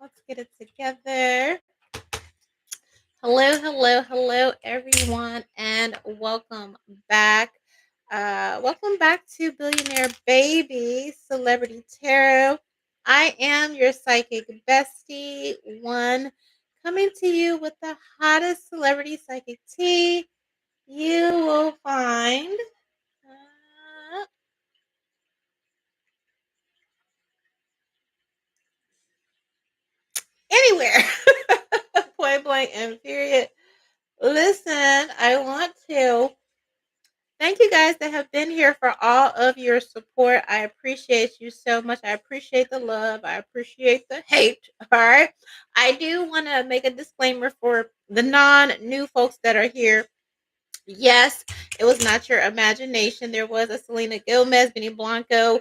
Let's get it together. Hello, everyone, and welcome back. Welcome back to Billionaire Baby Celebrity Tarot. I am your psychic bestie, one, coming to you with the hottest celebrity psychic tea you will find anywhere. Point blank and period. Listen, I want to thank you guys that have been here for all of your support. I appreciate you so much. I appreciate the love. I appreciate the hate. All right. I do want to make a disclaimer for the non-new folks that are here. Yes, it was not your imagination. There was a Selena Gomez, Benny Blanco,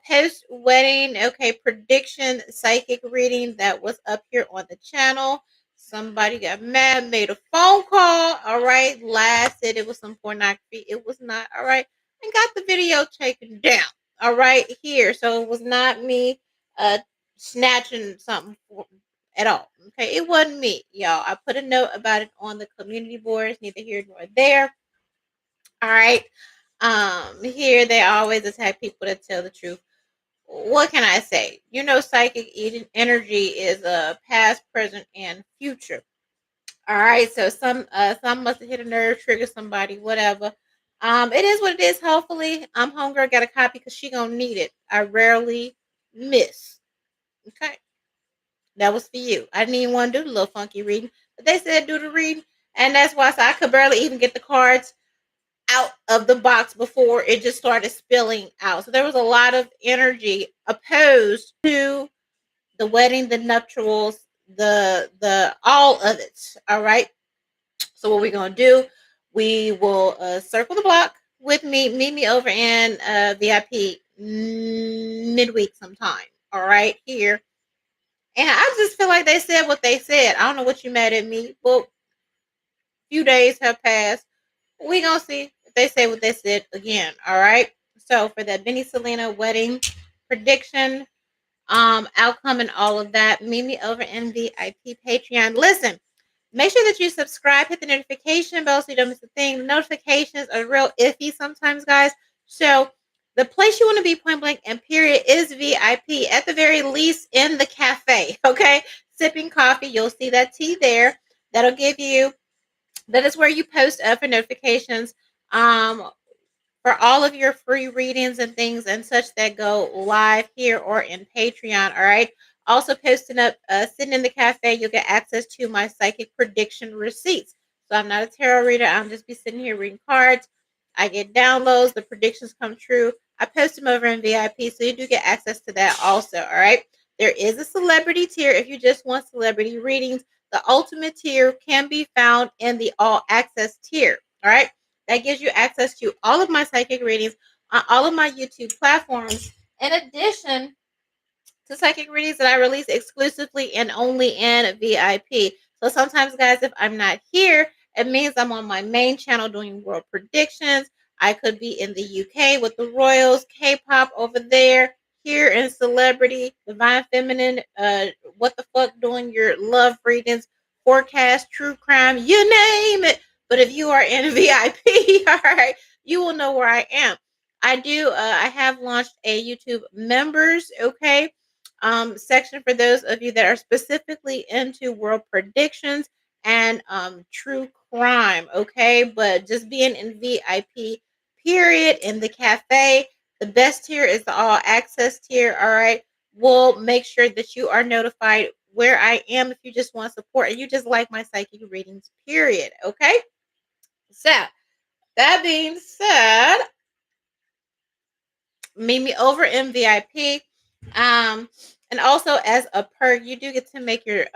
post wedding, prediction psychic reading that was up here on the channel. Somebody got mad, made a phone call. All right, lied, said it was some pornography. It was not. All right, and got the video taken down. All right, here. So it was not me snatching something at all. Okay, it wasn't me, y'all. I put a note about it on the community boards, neither here nor there. All right. Here they always attack people that tell the truth. What can I say? You know, psychic energy is past, present, and future. All right. So some must have hit a nerve, trigger somebody, whatever. It is what it is. Hopefully, homegirl got a copy because she gonna need it. I rarely miss. Okay. That was for you. I didn't even want to do the little funky reading, but they said do the reading, and that's why I could barely even get the cards out of the box before it just started spilling out. So there was a lot of energy opposed to the wedding, the nuptials, the all of it. All right. So what we're gonna do? We will circle the block with me. Meet me over in VIP midweek sometime. All right, here. And I just feel like they said what they said. I don't know what you mad at me, but few days have passed. We gonna see if they say what they said again. All right. So for the Benny Selena wedding prediction, outcome, and all of that, meet me over in VIP Patreon. Listen, make sure that you subscribe, hit the notification bell so you don't miss a thing. Notifications are real iffy sometimes, guys. So the place you want to be, point blank and period, is VIP. At the very least, in the cafe. Okay, sipping coffee. You'll see that tea there. That'll give you. That is where you post up for notifications for all of your free readings and things and such that go live here or in Patreon. All right. Also posting up, sitting in the cafe, you'll get access to my psychic prediction receipts. So I'm not a tarot reader. I'm just be sitting here reading cards. I get downloads. The predictions come true. I post them over in VIP, so you do get access to that also. All right. There is a celebrity tier if you just want celebrity readings. The ultimate tier can be found in the all access tier. All right. That gives you access to all of my psychic readings on all of my YouTube platforms. In addition to psychic readings that I release exclusively and only in VIP. So sometimes, guys, if I'm not here, it means I'm on my main channel doing world predictions. I could be in the UK with the Royals, K-pop over there, here in celebrity, divine feminine, what the fuck, doing your love readings, forecast, true crime, you name it. But if you are in VIP, all right, you will know where I am. I have launched a YouTube members, section for those of you that are specifically into world predictions and true crime, okay? But just being in VIP, period, in the cafe, the best tier is the all access tier, all right? We'll make sure that you are notified where I am if you just want support and you just like my psychic readings, period, okay? So, that being said, meet me over in VIP. And also as a perk, you do get to make your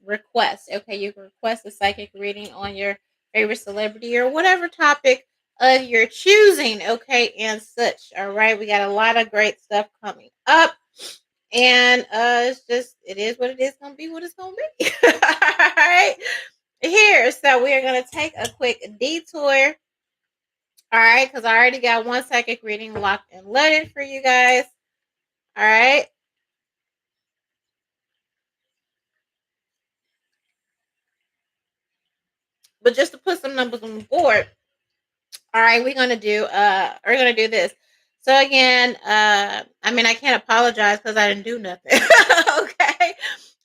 request. Okay, you can request a psychic reading on your favorite celebrity or whatever topic of your choosing. Okay, and such. All right, we got a lot of great stuff coming up. And it's just it is what it is gonna be what it's gonna be. All right. Here, so we are gonna take a quick detour. All right, because I already got one psychic reading locked and loaded for you guys. All right. But just to put some numbers on the board, all right, we're gonna do this. So again, I mean I can't apologize because I didn't do nothing. Okay.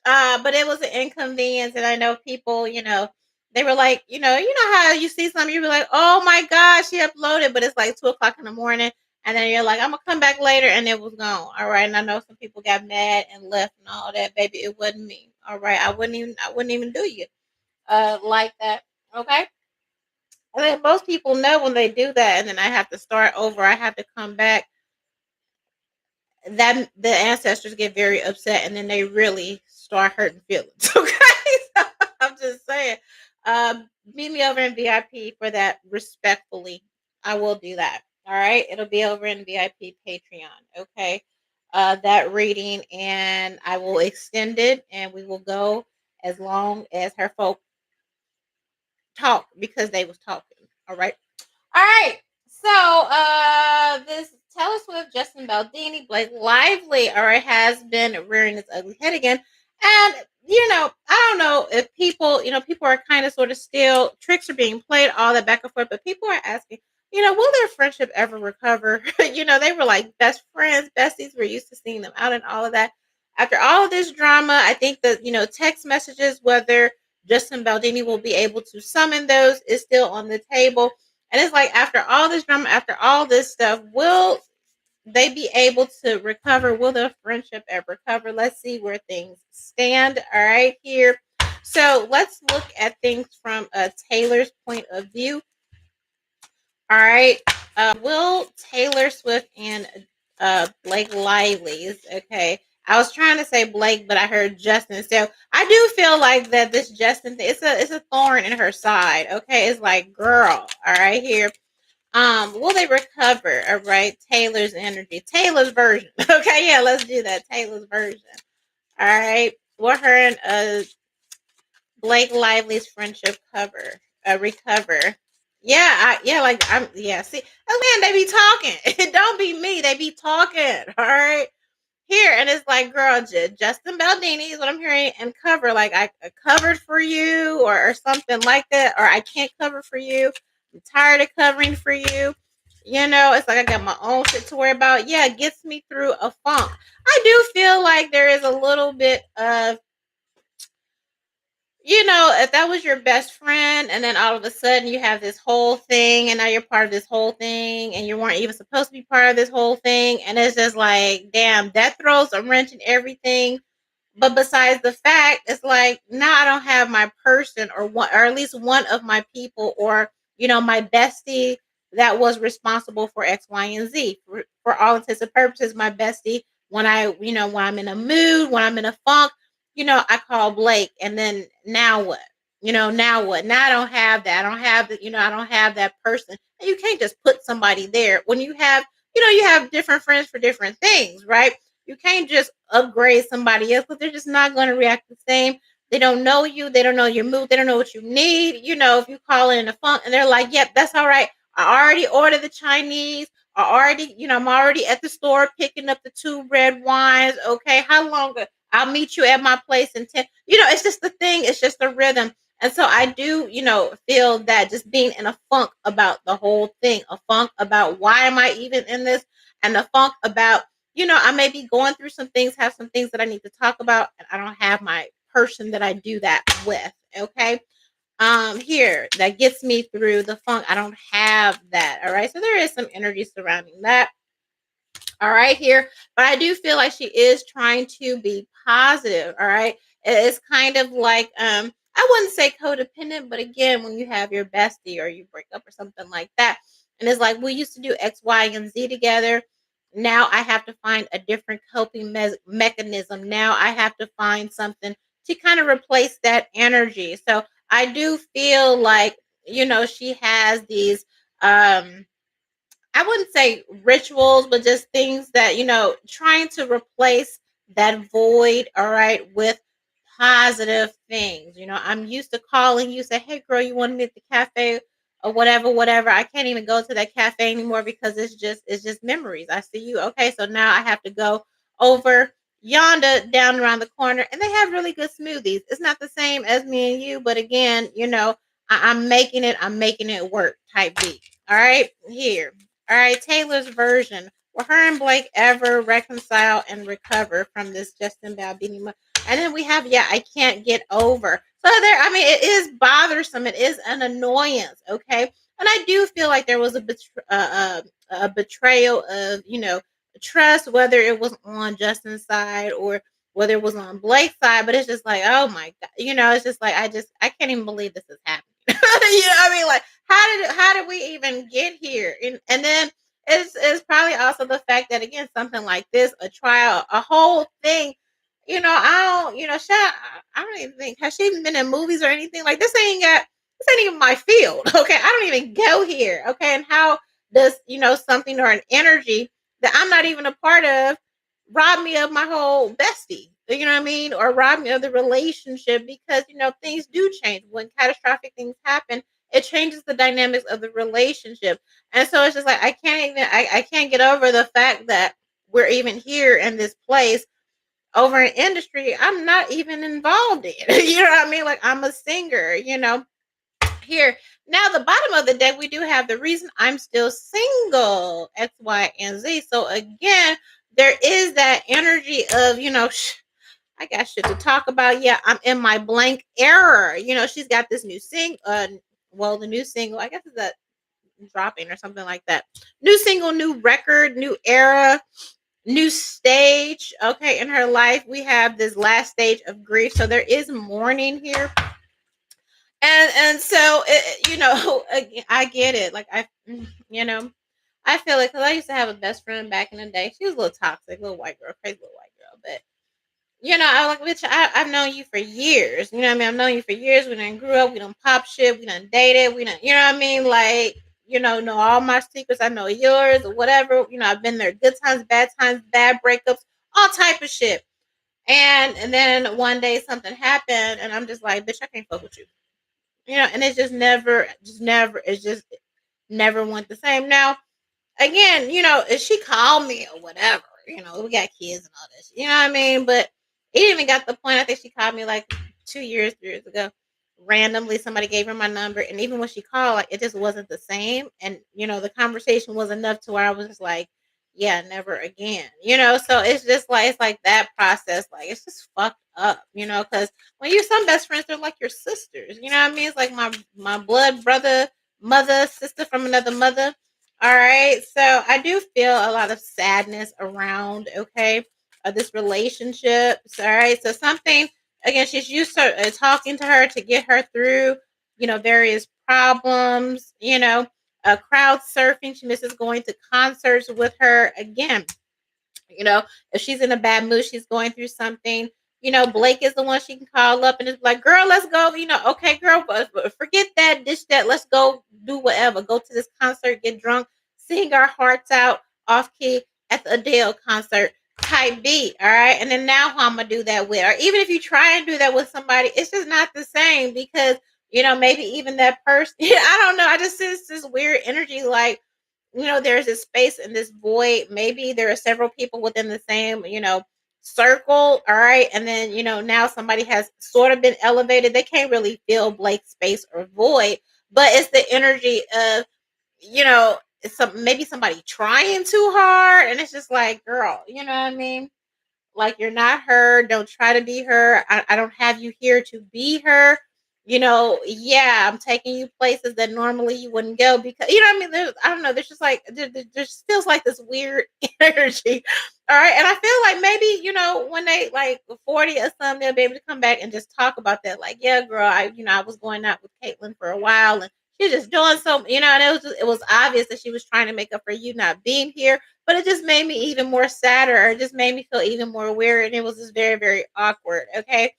But it was an inconvenience, and I know people, they were like, how you see something, you be like, oh my gosh, she uploaded, but it's like 2 o'clock in the morning, and then you're like, I'm gonna come back later, and it was gone. All right. And I know some people got mad and left and all that, baby. It wasn't me. All right. I wouldn't even do you like that. Okay. I think most people know when they do that, and then I have to start over. I have to come back. That the ancestors get very upset, and then they really start hurting feelings. Okay, so I'm just saying. Meet me over in VIP for that. Respectfully, I will do that. All right, it'll be over in VIP Patreon. Okay, that reading, and I will extend it, and we will go as long as her folk talk because they was talking. All right. All right. So, this Taylor Swift, Justin Baldini, Blake Lively, all right, has been rearing its ugly head again. And, I don't know if people, people are kind of sort of still, tricks are being played, all that back and forth, but people are asking, will their friendship ever recover? They were like best friends, besties. We're used to seeing them out and all of that. After all of this drama, I think that, text messages, whether Justin Baldini will be able to summon those, is still on the table. And it's like after all this drama, after all this stuff, will they be able to recover? Will the friendship ever recover? Let's see where things stand. All right, here. So let's look at things from Taylor's point of view. All right. Will Taylor Swift and Blake Lively's, okay. I was trying to say Blake, but I heard Justin. So I do feel like that this Justin thing, it's a thorn in her side. Okay. It's like, girl, all right, here. Will they recover? All right, Taylor's energy, Taylor's version. Okay, yeah, let's do that. Taylor's version. All right, will her and Blake Lively's friendship recover? Yeah, yeah. See, oh man, they be talking. It don't be me. They be talking. All right, here, and it's like, girl, Justin Baldini is what I'm hearing, and cover, like I covered for you, or something like that, or I can't cover for you. I'm tired of covering for you. It's like I got my own shit to worry about. Yeah, it gets me through a funk. I do feel like there is a little bit of, if that was your best friend, and then all of a sudden you have this whole thing, and now you're part of this whole thing, and you weren't even supposed to be part of this whole thing, and it's just like, damn, that throws a wrench in everything. But besides the fact, it's like now I don't have my person, or one, or at least one of my people, or my bestie that was responsible for X, Y, and Z. For all intents and purposes, my bestie, when I'm in a mood, when I'm in a funk, I call Blake, and then now what? Now what? Now I don't have that. I don't have that. I don't have that person. And you can't just put somebody there when you have different friends for different things, right? You can't just upgrade somebody else because they're just not going to react the same. They don't know you. They don't know your mood. They don't know what you need. If you call in a funk and they're like, yep, that's all right. I already ordered the Chinese. I'm already at the store picking up the 2 red wines. Okay. How long? I'll meet you at my place in 10. It's just the thing. It's just the rhythm. And so I do, feel that just being in a funk about the whole thing, a funk about why am I even in this, and a funk about, I may be going through some things, have some things that I need to talk about, and I don't have my person that I do that with. Okay. Here, that gets me through the funk. I don't have that. All right. So there is some energy surrounding that. All right, here. But I do feel like she is trying to be positive. All right. It's kind of like, I wouldn't say codependent, but again, when you have your bestie or you break up or something like that, and it's like we used to do X, Y, and Z together. Now I have to find a different coping mechanism. Now I have to find something to kind of replace that energy. So I do feel like, she has these I wouldn't say rituals, but just things that, trying to replace that void, all right, with positive things. I'm used to calling you, say, hey, girl, you want to meet at the cafe or whatever, whatever. I can't even go to that cafe anymore because it's just memories. I see you. Okay, so now I have to go over yonder down around the corner, and they have really good smoothies. It's not the same as me and you, but again, I'm making it work type beat. All right, here. All right, Taylor's version. Will her and Blake ever reconcile and recover from this Justin Baldini? And then we have, yeah, I can't get over. So there, I mean, it is bothersome. It is an annoyance. Okay, and I do feel like there was a betrayal of, trust, whether it was on Justin's side or whether it was on Blake's side. But it's just like, oh my god, it's just like I can't even believe this is happening. What I mean? Like, how did we even get here? And then it's probably also the fact that, again, something like this, a trial, a whole thing. I don't. I don't even think, has she even been in movies or anything like this. This ain't even my field. Okay, I don't even go here. Okay, and how does, something or an energy that I'm not even a part of rob me of my whole bestie? You know what I mean? Or rob me of the relationship, because things do change when catastrophic things happen. It changes the dynamics of the relationship, and so it's just like I can't get over the fact that we're even here in this place over an industry I'm not even involved in. You know what I mean? Like, I'm a singer. Here now, the bottom of the deck, we do have the reason I'm still single, X, Y, and Z. So again, there is that energy of, I got shit to talk about. Yeah, I'm in my blank error. She's got this new the new single, I guess, is that dropping or something like that. New single, new record, new era, new stage. Okay, in her life, we have this last stage of grief. So there is mourning here. And so again, I get it. Like, I feel like, because I used to have a best friend back in the day. She was a little toxic, little white girl, crazy little white girl, but I like, bitch, I've known you for years. You know what I mean? I've known you for years. We done grew up. We done pop shit. We done dated. We done, you know what I mean? Like, know all my secrets. I know yours or whatever. I've been there. Good times, bad breakups, all type of shit. And then one day something happened, and I'm just like, bitch, I can't fuck with you. And it's just never went the same. Now, again, if she called me or whatever, we got kids and all this, you know what I mean? But it even got to the point, I think she called me like 2 years, 3 years ago. Randomly, somebody gave her my number, and even when she called, like, it just wasn't the same. And the conversation was enough to where I was just like, yeah, never again. So it's just like, it's like that process, like, it's just fucked up, because when you're some best friends, they're like your sisters. You know what I mean? It's like my blood brother, mother, sister from another mother. All right. So I do feel a lot of sadness around, okay, this relationship. All right. So something, again, she's used to talking to her to get her through, various problems, crowd surfing. She misses going to concerts with her. Again, you know, if she's in a bad mood, she's going through something. Blake is the one she can call up and it's like, girl, let's go. Okay, girl, but forget that, dish that. Let's go do whatever. Go to this concert, get drunk, sing our hearts out off key at the Adele concert type beat. All right. And then now who I'm going to do that with? Or even if you try and do that with somebody, it's just not the same because, maybe even that person, I don't know. I just sense this weird energy like, there's this space and this void. Maybe there are several people within the same, circle. All right. And then, now somebody has sort of been elevated. They can't really fill blank space or void, but it's the energy of, maybe somebody trying too hard. And it's just like, girl, you know what I mean? Like, you're not her. Don't try to be her. I don't have you here to be her. Yeah, I'm taking you places that normally you wouldn't go because I mean. I don't know. There's just like there just feels like this weird energy. All right, and I feel like maybe when they like 40 or something, they'll be able to come back and just talk about that. Like, yeah, girl, I was going out with Caitlin for a while, and she was just doing so. And it was obvious that she was trying to make up for you not being here, but it just made me even more sadder, or it just made me feel even more weird, and it was just very, very awkward. Okay.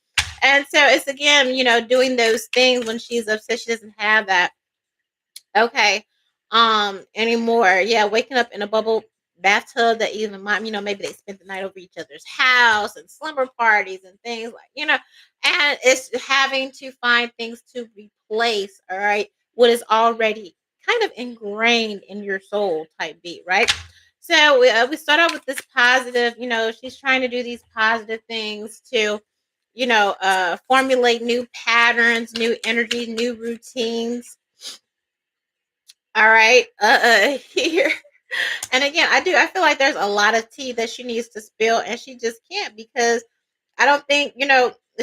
And so it's again, doing those things when she's upset, she doesn't have that okay anymore. Yeah, waking up in a bubble bathtub that even mom, maybe they spent the night over each other's house and slumber parties and things like, and it's having to find things to replace, all right, what is already kind of ingrained in your soul type beat, right? So we start out with this positive, she's trying to do these positive things to formulate new patterns, new energy, new routines. All right. Here. And again, I feel like there's a lot of tea that she needs to spill, and she just can't because I don't think,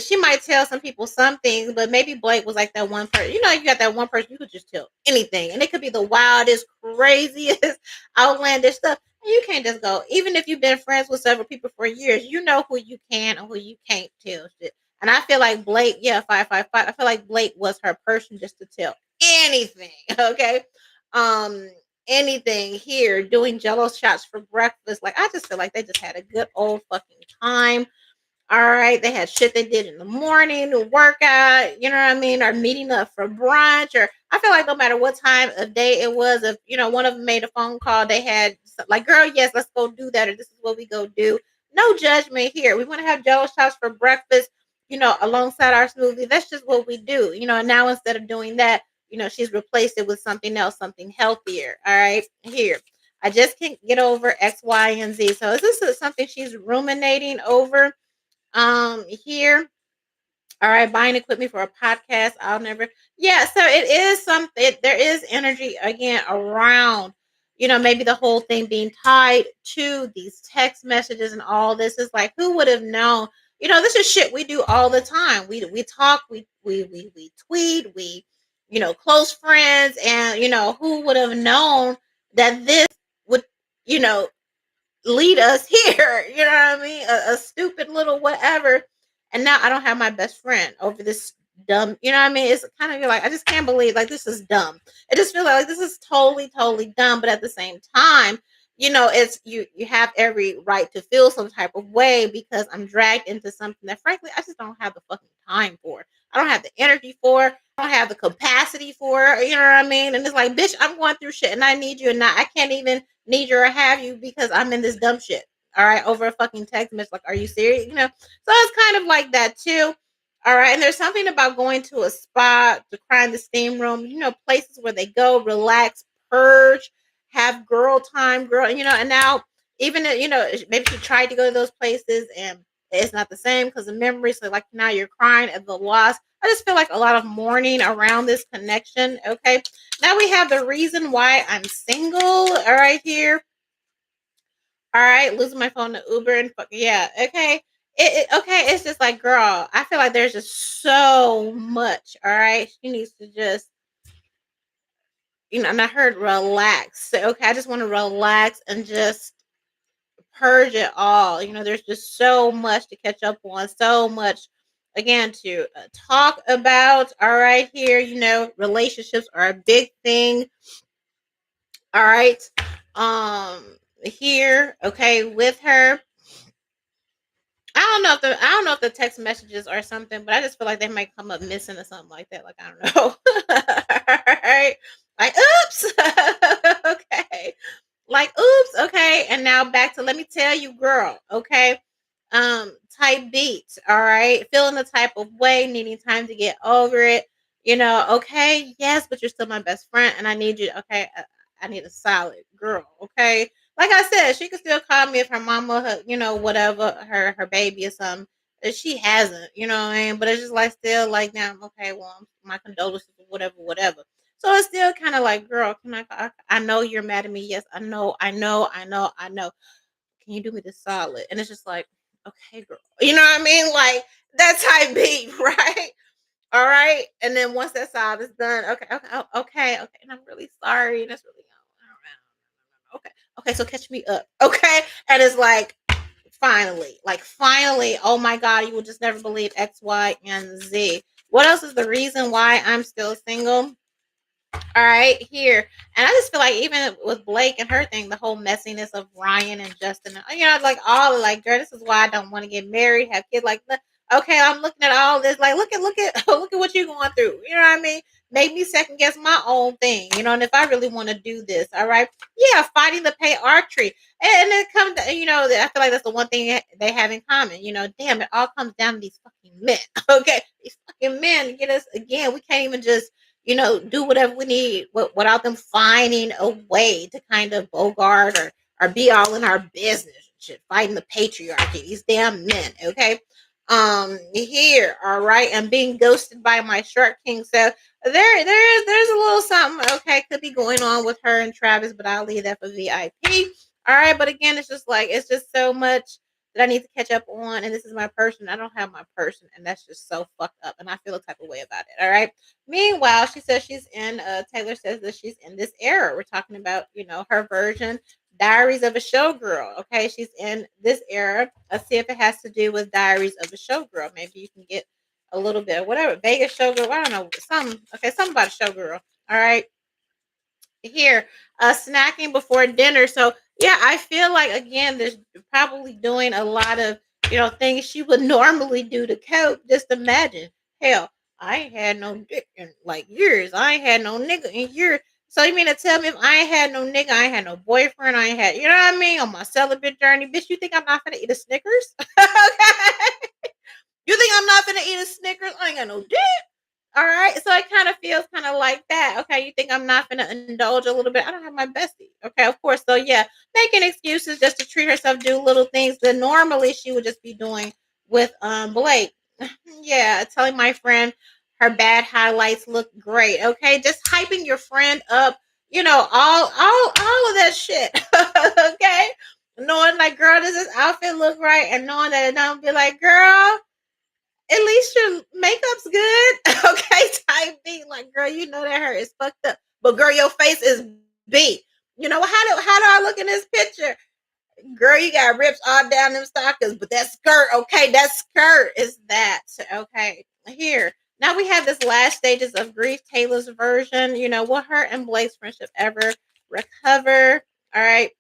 she might tell some people some things, but maybe Blake was like that one person. You got that one person you could just tell anything, and it could be the wildest, craziest, outlandish stuff. And you can't just go, even if you've been friends with several people for years, you know who you can and who you can't tell shit. And I feel like Blake, yeah, 555. I feel like Blake was her person just to tell anything. Okay. Um, anything here, doing jello shots for breakfast. Like, I just feel like they just had a good old fucking time. All right. They had shit they did in the morning to work out, you know what I mean? Or meeting up for brunch. Or I feel like no matter what time of day it was, if, one of them made a phone call, they had like, girl, yes, let's go do that. Or this is what we go do. No judgment here. We want to have jello shots for breakfast, alongside our smoothie. That's just what we do, and now instead of doing that, she's replaced it with something else, something healthier. All right. Here. I just can't get over X, Y, and Z. So is this something she's ruminating over? Here. All right, buying equipment for a podcast. I'll never. Yeah, so it is something. There is energy again around, maybe the whole thing being tied to these text messages and all this is like, who would have known? This is shit we do all the time. We talk, we tweet, close friends, and who would have known that this would, you know, lead us here. You know what I mean? A stupid little whatever. And now I don't have my best friend over this dumb, you know what I mean? It's kind of, you're like, I just can't believe like this is dumb. I just feel like this is totally, totally dumb. But at the same time, it's you have every right to feel some type of way because I'm dragged into something that frankly I just don't have the fucking time for. I don't have the energy for. I don't have the capacity for. You know what I mean? And it's like, bitch, I'm going through shit and I need you, and not I can't even need you or have you because I'm in this dumb shit. All right, over a fucking text message. Like, are you serious? So it's kind of like that too. All right, and there's something about going to a spa, to cry in the steam room. Places where they go, relax, purge, have girl time, girl. And now even maybe she tried to go to those places and it's not the same because of memories. So like now you're crying at the loss. I just feel like a lot of mourning around this connection. Okay. Now we have the reason why I'm single. All right, here. All right, losing my phone to Uber and fuck yeah. Okay. Okay, it's just like, girl, I feel like there's just so much. All right. She needs to just, and I heard relax. So, okay, I just want to relax and just purge it all. There's just so much to catch up on, so much again to talk about. All right, here, relationships are a big thing. All right, here, okay, with her. I don't know if the text messages or something, but I just feel like they might come up missing or something like that. Like, I don't know. All right, like, oops. Okay. Like, oops, okay. And now back to let me tell you, girl, okay. Type beat, all right. Feeling the type of way, needing time to get over it. Okay, yes, but you're still my best friend, and I need you. Okay, I need a solid girl, okay. Like I said, she could still call me if her mama, whatever, her baby or something. She hasn't, you know what I mean? But it's just like still like now, okay, well, my condolences, whatever, whatever. So it's still kind of like, girl, can I know you're mad at me. Yes, I know, I know, I know, I know. Can you do me this solid? And it's just like, okay, girl. You know what I mean? Like that type beat, right? All right. And then once that solid is done, okay, okay, okay, okay. And I'm really sorry. And it's really okay. Okay, so catch me up. Okay. And it's like finally, oh my God, you will just never believe X, Y, and Z. What else is the reason why I'm still single? All right, here. And I just feel like even with Blake and her thing, the whole messiness of Ryan and Justin, like all like, girl, this is why I don't want to get married, have kids. Like, okay, I'm looking at all this, like, look at look at what you're going through. You know what I mean? Make me second guess my own thing, and if I really want to do this, all right, yeah, fighting the pay archery, and it comes, I feel like that's the one thing they have in common. Damn, it all comes down to these fucking men. Okay, these fucking men get us again. We can't even just do whatever we need without them finding a way to kind of bogart or be all in our business and shit, fighting the patriarchy, these damn men, okay? here, all right, and being ghosted by my shark king. So there's a little something, okay, could be going on with her and Travis, but I'll leave that for VIP. All right, but again, it's just so much that I need to catch up on, and this is my person. I don't have my person, and that's just so fucked up, and I feel a type of way about it. All right. Meanwhile, she says she's in. Taylor says that she's in this era. We're talking about, her version, Diaries of a Showgirl. Okay, she's in this era. Let's see if it has to do with Diaries of a Showgirl. Maybe you can get a little bit of whatever Vegas Showgirl. I don't know, something about a showgirl. All right, here, snacking before dinner. So yeah, I feel like again, there's probably doing a lot of things she would normally do to cope. Just imagine, hell, I ain't had no dick in like years. I ain't had no nigga in years. So you mean to tell me if I ain't had no nigga, I ain't had no boyfriend, I ain't had, you know what I mean, on my celibate journey, bitch? You think I'm not gonna eat a Snickers? Okay, you think I'm not gonna eat a Snickers? I ain't got no dick. All right. So it kind of feels kind of like that. Okay. You think I'm not going to indulge a little bit? I don't have my bestie. Okay. Of course. So yeah, making excuses just to treat herself, do little things that normally she would just be doing with Blake. Yeah. Telling my friend her bad highlights look great. Okay. Just hyping your friend up, all of that shit. Okay. Knowing like, girl, does this outfit look right? And knowing that it don't be like, girl, at least your makeup's good. Okay, type B. Like, girl, you know that hair is fucked up. But girl, your face is B. How do I look in this picture? Girl, you got rips all down them stockings, but that skirt, okay, that skirt is that. Okay. Here. Now we have this last stages of grief, Taylor's version. Will her and Blake's friendship ever recover? All right.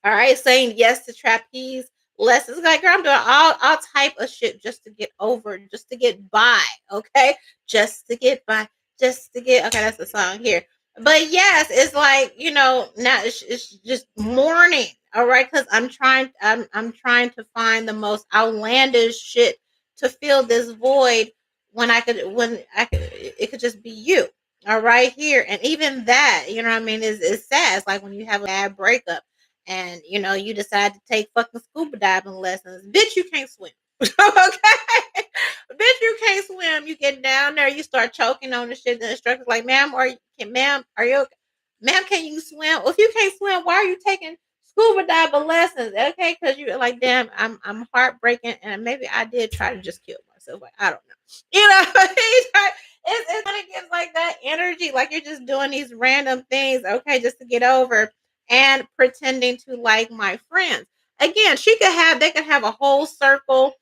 All right, saying yes to trapeze lessons. Like, girl, I'm doing all type of shit just to get over, just to get by. Okay, just to get by, just to get. Okay, that's the song here. But yes, it's like now it's just mourning. All right, because I'm trying to find the most outlandish shit to fill this void when I could it could just be you. All right, here, and even that, you know what I mean, is sad. It's like when you have a bad breakup and you decide to take fucking scuba diving lessons. Bitch, you can't swim. Okay, bitch, you can't swim. You get down there, you start choking on the shit. The instructor's like, ma'am, are you okay? Ma'am, can you swim? Well, if you can't swim, why are you taking scuba diving lessons? Okay, because you're like, damn, I'm heartbreaking, and maybe I did try to just kill myself. Like, I don't know. It's when it gets like that energy, like you're just doing these random things, okay, just to get over and pretending to like my friends. Again, they could have a whole circle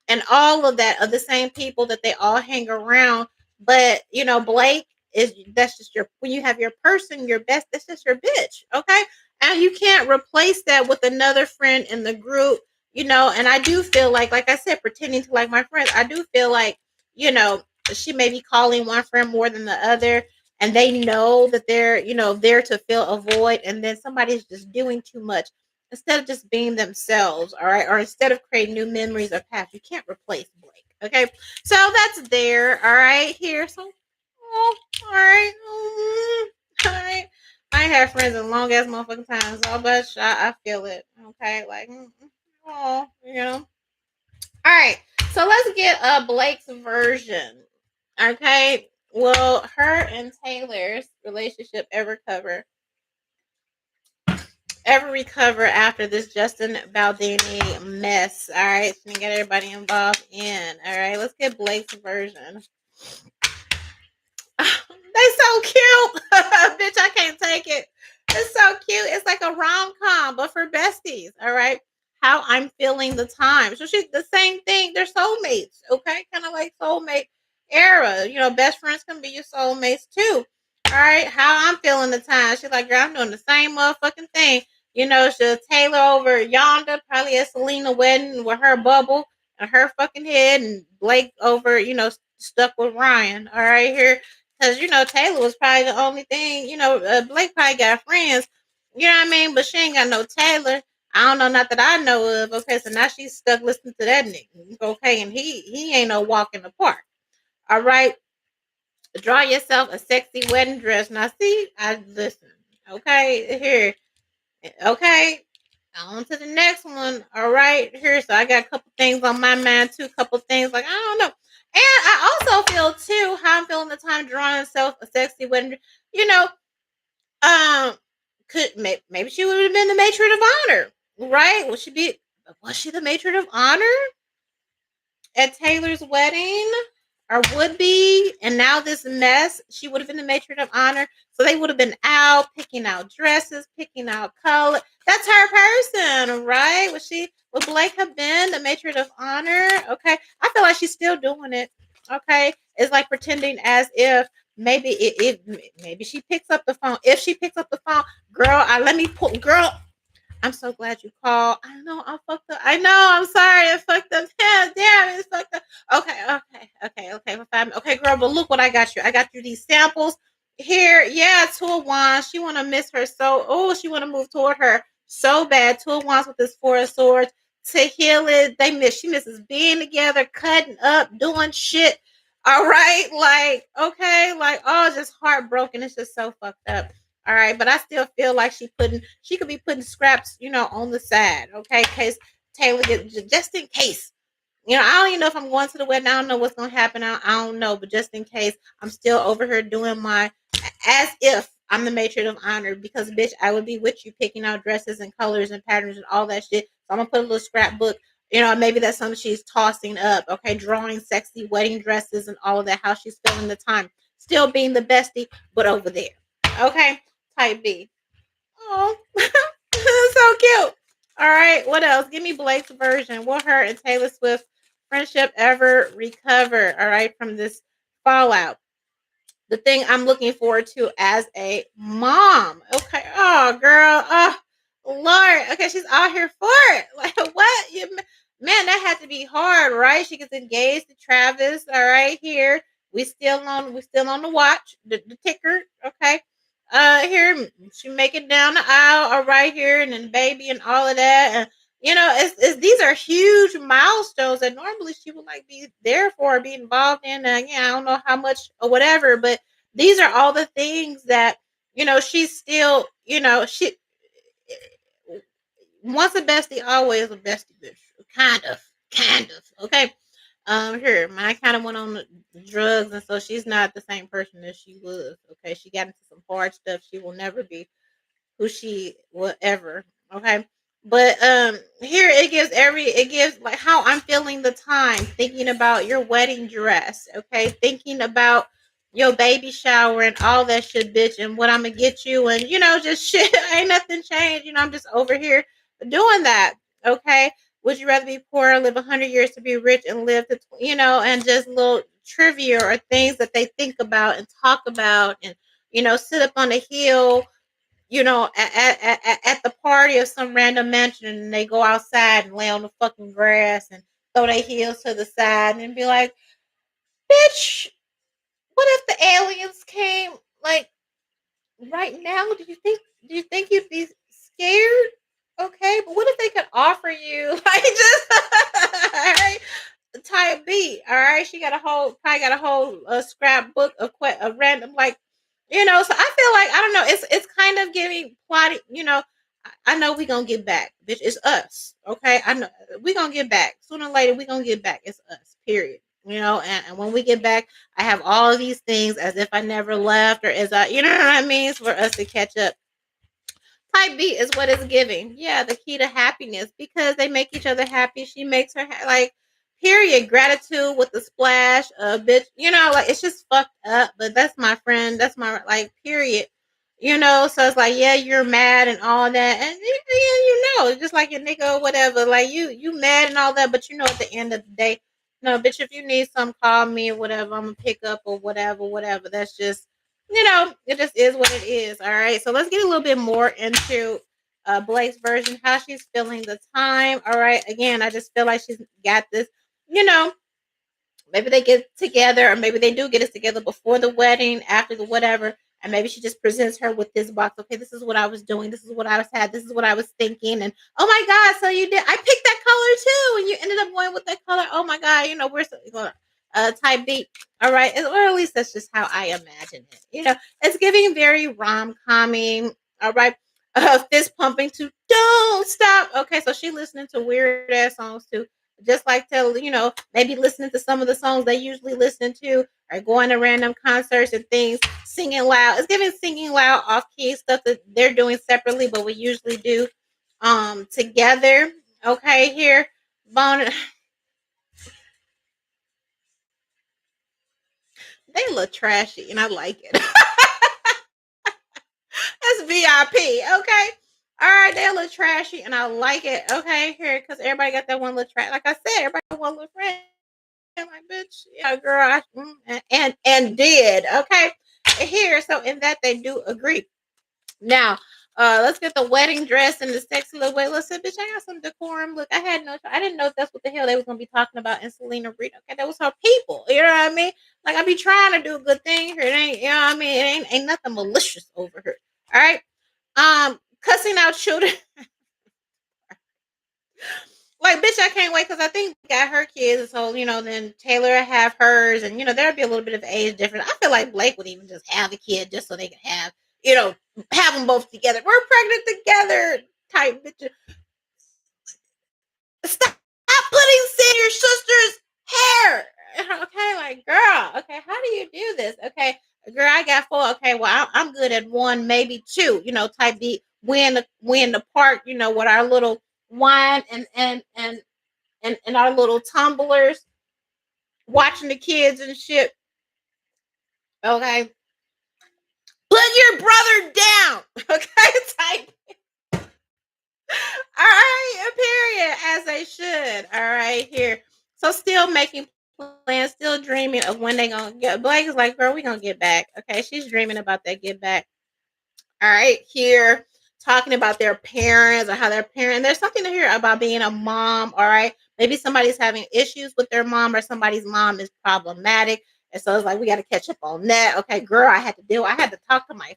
and all of that of the same people that they all hang around. But Blake is that's just your when you have your person, your best, that's just your bitch. Okay. And you can't replace that with another friend in the group, and I do feel like I said, pretending to like my friends, I do feel like, you know, she may be calling one friend more than the other, and they know that they're, there to fill a void, and then somebody's just doing too much instead of just being themselves, all right, or instead of creating new memories or paths. You can't replace Blake. Okay, so that's there. All right, here. So, oh, all right, all right. I ain't had friends in long ass motherfucking time, so but I feel it. Okay, like, oh, All right, so let's get Blake's version. Okay, will her and Taylor's relationship ever recover after this Justin Baldini mess? All right, so we get everybody involved in. All right, let's get Blake's version. They so cute. Bitch, I can't take it. It's so cute. It's like a rom-com, but for besties. All right. How I'm feeling the time. So she's the same thing. They're soulmates. Okay. Kind of like soulmate era. Best friends can be your soulmates too. All right. How I'm feeling the time. She's like, girl, I'm doing the same motherfucking thing. She'll Taylor over yonder, probably at Selena wedding with her bubble and her fucking head, and Blake over, stuck with Ryan. All right, here. Because, Taylor was probably the only thing, Blake probably got friends, you know what I mean? But she ain't got no Taylor. I don't know, not that I know of. Okay, so now she's stuck listening to that nigga. Okay, and he ain't no walk in the park. All right. Draw yourself a sexy wedding dress. Now, see, I listen. Okay, here. Okay. On to the next one. All right, here. So I got a couple things on my mind too. A couple things like I don't know. And I also feel too how I'm feeling the time drawing self a sexy wedding. You know, um, could maybe she would have been the matron of honor, right? Was she the matron of honor at Taylor's wedding? Or would be, and now this mess, she would have been the matron of honor. So they would have been out picking out dresses, picking out color. That's her person, right? Would Blake have been the matron of honor? Okay. I feel like she's still doing it. Okay. It's like pretending as if maybe she picks up the phone. If she picks up the phone, girl, let me pull girl. I'm so glad you called. I know I fucked up. I know. I'm sorry. I fucked up. Damn, it's fucked up. Okay. Okay, girl. But look what I got you. I got you these samples here. Yeah, two of wands. She want to miss her so. Oh, she want to move toward her so bad. Two of wands with this four of swords to heal it. She misses being together, cutting up, doing shit. All right, like okay, like oh, just heartbroken. It's just so fucked up. All right, but I still feel like she could be putting scraps, on the side, okay? Case Taylor just in case. I don't even know if I'm going to the wedding. I don't know what's gonna happen. I don't know, but just in case, I'm still over here doing my as if I'm the matron of honor because bitch, I would be with you picking out dresses and colors and patterns and all that shit. So I'm gonna put a little scrapbook. Maybe that's something she's tossing up. Okay, drawing sexy wedding dresses and all of that. How she's feeling the time, still being the bestie, but over there. Okay, type B. Oh, so cute. All right, what else? Give me Blake's version. Will her and Taylor Swift friendship ever recover? All right, from this fallout. The thing I'm looking forward to as a mom. Okay. Oh, girl. Oh, Lord. Okay, she's out here for it. Like what? Man, that had to be hard, right? She gets engaged to Travis. All right, here we still on the watch, the ticker. Okay. Here she make it down the aisle. All right, here and then baby and all of that. And it's these are huge milestones that normally she would like be there for, be involved in. Yeah, I don't know how much or whatever, but these are all the things that she's still she once a bestie, always a bestie, bitch. Kind of. Okay. Here, mine kind of went on the drugs, and so she's not the same person as she was. Okay, she got into some hard stuff. She will never be who she whatever. Okay. But here it gives like how I'm feeling the time, thinking about your wedding dress, okay, thinking about your baby shower and all that shit, bitch, and what I'm gonna get you, and just shit. Ain't nothing changed. I'm just over here doing that. Okay. Would you rather be poor or live 100 years to be rich and live to and just little trivia or things that they think about and talk about and sit up on a hill at the party of some random mansion and they go outside and lay on the fucking grass and throw their heels to the side and be like, bitch, what if the aliens came like right now? Do you think you'd be scared? Okay, but what if they could offer you like just right? Type B. All right, she probably got a whole scrapbook of a random So I feel like I don't know. It's kind of giving plotting. I know we gonna get back, bitch. It's us, okay? I know we gonna get back sooner or later. We gonna get back. It's us, period. And when we get back, I have all of these things as if I never left, or as you know what I mean, for us to catch up. Type B is what it's giving. Yeah, the key to happiness because they make each other happy. She makes her like, period. Gratitude with the splash, bitch. Like it's just fucked up. But that's my friend. That's my like, period. So it's like, yeah, you're mad and all that, and just like your nigga or whatever. Like you mad and all that, but at the end of the day, no, bitch. If you need some, call me or whatever. I'm gonna pick up or whatever. That's just it just is what it is. All right. So let's get a little bit more into Blake's version, how she's feeling the time. All right. Again, I just feel like she's got this, you know, maybe they get together or maybe they do get us together before the wedding, after the whatever. And maybe she just presents her with this box. Okay, this is what I was doing. This is what I was had. This is what I was thinking. And oh my God, so you did. I picked that color too, and you ended up going with that color. Oh my God, we're so type B. All right, or at least that's just how I imagine it. It's giving very rom-comming. All right. fist pumping to "Don't Stop." Okay, so she listening to weird ass songs too. Just like maybe listening to some of the songs they usually listen to, or going to random concerts and things, singing loud. It's giving singing loud off key stuff that they're doing separately, but we usually do together. Okay, here. Bone they look trashy and I like it. That's VIP. Okay. All right, they look trashy and I like it. Okay, here, because everybody got that one little trash. Like I said, everybody got one little friend. Like, bitch, yeah, girl, and did. Okay. Here, so in that they do agree. Now, let's get the wedding dress and the sexy little way. Listen, bitch, I got some decorum. Look, I didn't know that's what the hell they was gonna be talking about in Selena Reed. Okay, that was her people. You know what I mean? Like I be trying to do a good thing here. It ain't, you know what I mean? It ain't nothing malicious over here. All right. Cussing out children. Like, bitch, I can't wait because I think we got her kids, so then Taylor will have hers, and there'll be a little bit of age difference. I feel like Blake would even just have a kid just so they can you know, have them both together. We're pregnant together, type bitch. Stop putting in your sister's hair. Okay, like girl. Okay, how do you do this? Okay, girl, I got four. Okay, well, I'm good at one, maybe two. Type B. We in the park. With our little wine and our little tumblers, watching the kids and shit. Okay, put your brother down. Okay, type. All right, period, as they should. All right, here. So still making plans, still dreaming of when they gonna get. Blake is like, girl, we gonna get back. Okay, she's dreaming about that get back. All right, here talking about their parents or how their parent. There's something to hear about being a mom. All right, maybe somebody's having issues with their mom, or somebody's mom is problematic, and so it's like we got to catch up on that. Okay, girl, I had to talk to my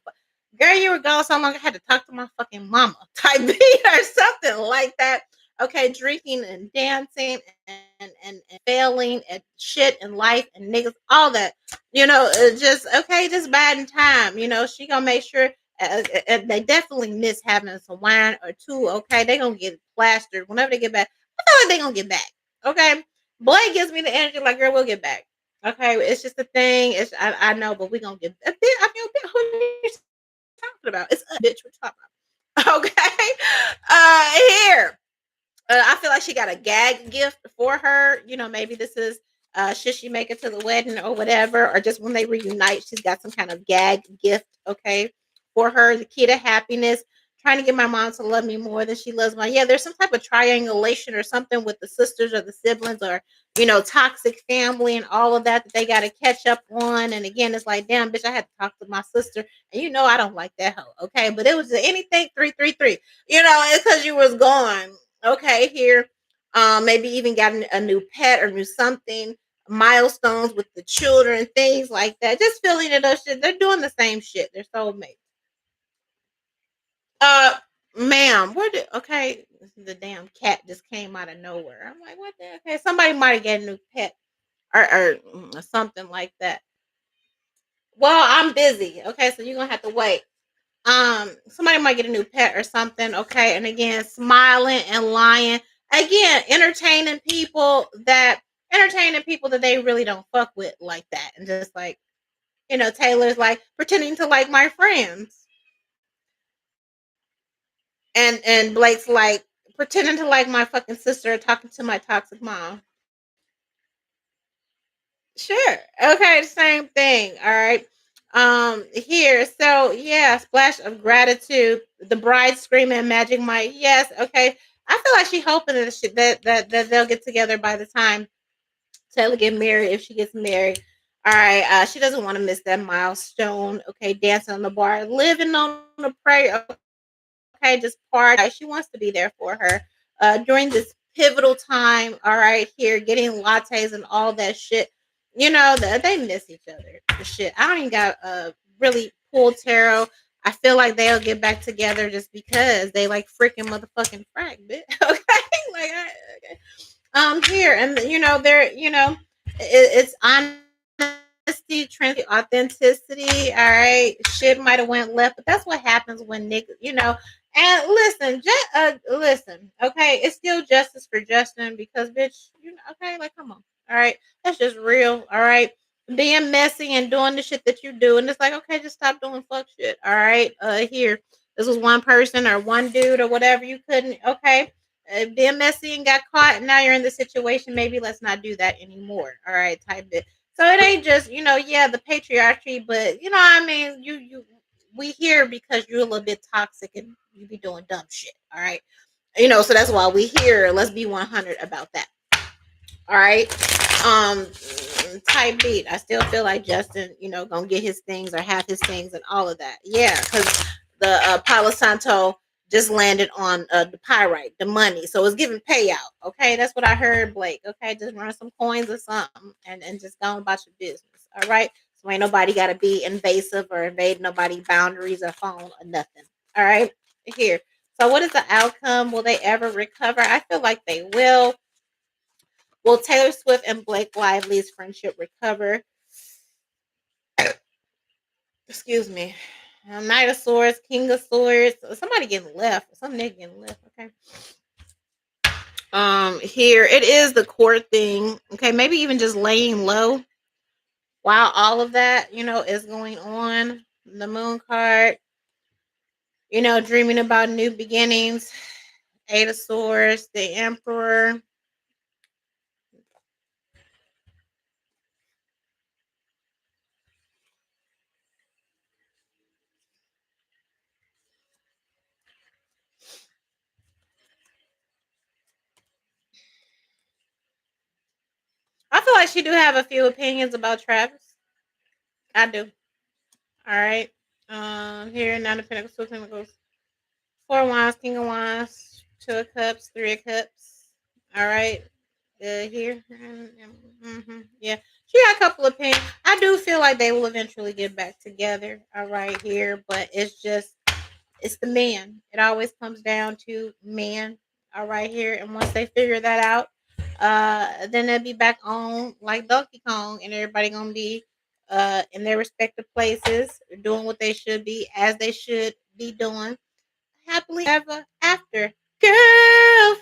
girl. You were gone so long, I had to talk to my fucking mama type beat or something like that. Okay, drinking and dancing and failing at shit in life and niggas, all that. Just okay, just bad in time. She gonna make sure they definitely miss having some wine or two. Okay, they gonna get plastered whenever they get back. I feel like they gonna get back. Okay, Blake gives me the energy like, girl, we'll get back. Okay, it's just a thing. I know, but we gonna get a bit. I feel a bit. Who you talking about? It's a bitch we're talking about. Okay, here. I feel like she got a gag gift for her. Maybe this is should she make it to the wedding or whatever, or just when they reunite, she's got some kind of gag gift, okay, for her. The key to happiness. Trying to get my mom to love me more than she loves my. Yeah, there's some type of triangulation or something with the sisters or the siblings or toxic family and all of that they got to catch up on. And again, it's like, damn, bitch, I had to talk to my sister, and I don't like that hoe, okay, but it was anything 333. It's because you was gone. Okay, here. Maybe even got a new pet or new something, milestones with the children, things like that. Just feeling it up shit. They're doing the same shit. They're soulmates. Uh, ma'am, where did okay? The damn cat just came out of nowhere. I'm like, what the okay? Somebody might have got a new pet or something like that. Well, I'm busy. Okay, so you're gonna have to wait. Somebody might get a new pet or something, okay, and again smiling and lying, again entertaining people that they really don't fuck with like that, and just like Taylor's like pretending to like my friends, and Blake's like pretending to like my fucking sister, talking to my toxic mom. Sure. Okay, same thing. All right. Here. So yeah, splash of gratitude. The bride screaming magic Mike. Yes, okay. I feel like she hoping that they'll get together by the time Taylor get married, if she gets married. All right. She doesn't want to miss that milestone. Okay, dancing on the bar, living on the prayer. Okay, just party. She wants to be there for her during this pivotal time. All right, here getting lattes and all that shit. They miss each other. The shit. I don't even got really pull tarot. I feel like they'll get back together just because they like freaking motherfucking frack, bitch. Okay, okay. Here and they're it's honest honesty, authenticity. All right, shit might have went left, but that's what happens when niggas, And listen, listen. Okay, it's still justice for Justin because, bitch, okay, like, come on. All right, that's just real. All right, being messy and doing the shit that you do, and it's like, okay, just stop doing fuck shit. All right, here, this was one person or one dude or whatever. You couldn't, okay. Being messy and got caught, and now you're in the situation. Maybe let's not do that anymore. All right, type it. So it ain't just, yeah, the patriarchy, but what I mean, we here because you're a little bit toxic and you be doing dumb shit. All right. So that's why we here. Let's be 100 about that. All right. Um, type beat. I still feel like Justin, gonna get his things or have his things and all of that. Yeah, because the Palo Santo just landed on the pyrite, the money. So it's giving payout. Okay, that's what I heard, Blake. Okay, just run some coins or something and just go about your business. All right. So ain't nobody gotta be invasive or invade nobody's boundaries or phone or nothing. All right. Here. So what is the outcome? Will they ever recover? I feel like they will. Will Taylor Swift and Blake Lively's friendship recover? Excuse me. Knight of Swords, King of Swords. Somebody getting left. Some nigga getting left. Okay. Here it is the court thing. Okay, maybe even just laying low while all of that, is going on. The moon card, dreaming about new beginnings. Eight of Swords, the Emperor. I feel like she do have a few opinions about Travis. I do. All right. Here, Nine of Pentacles, Two of Pentacles, Four of Wands, King of Wands, Two of Cups, Three of Cups. All right. Here. Yeah. She got a couple of opinions. I do feel like they will eventually get back together. All right, here. But it's the man. It always comes down to man. All right, here. And once they figure that out, then they'll be back on like Donkey Kong, and everybody gonna be in their respective places, doing what they should be, as they should be doing, happily ever after. Girlfriends,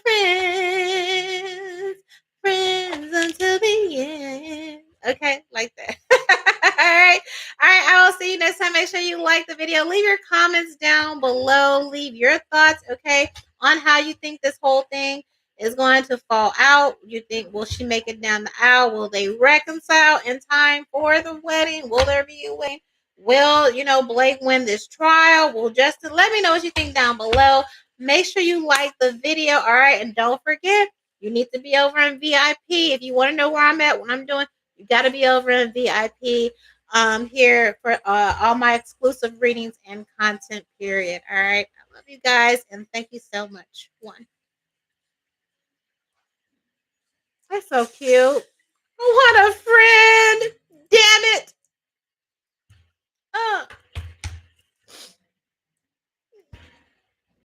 friends until the end. Okay, like that. All right. All right. I will see you next time. Make sure you like the video. Leave your comments down below. Leave your thoughts, okay, on how you think this whole thing is going to fall out. You think, will she make it down the aisle? Will they reconcile in time for the wedding? Will there be a wedding? Will, Blake win this trial? Will Justin? Let me know what you think down below. Make sure you like the video. All right. And don't forget, you need to be over in VIP. If you want to know where I'm at, what I'm doing, you got to be over in VIP here for all my exclusive readings and content, period. All right. I love you guys and thank you so much. One. That's so cute. What a friend. Damn it.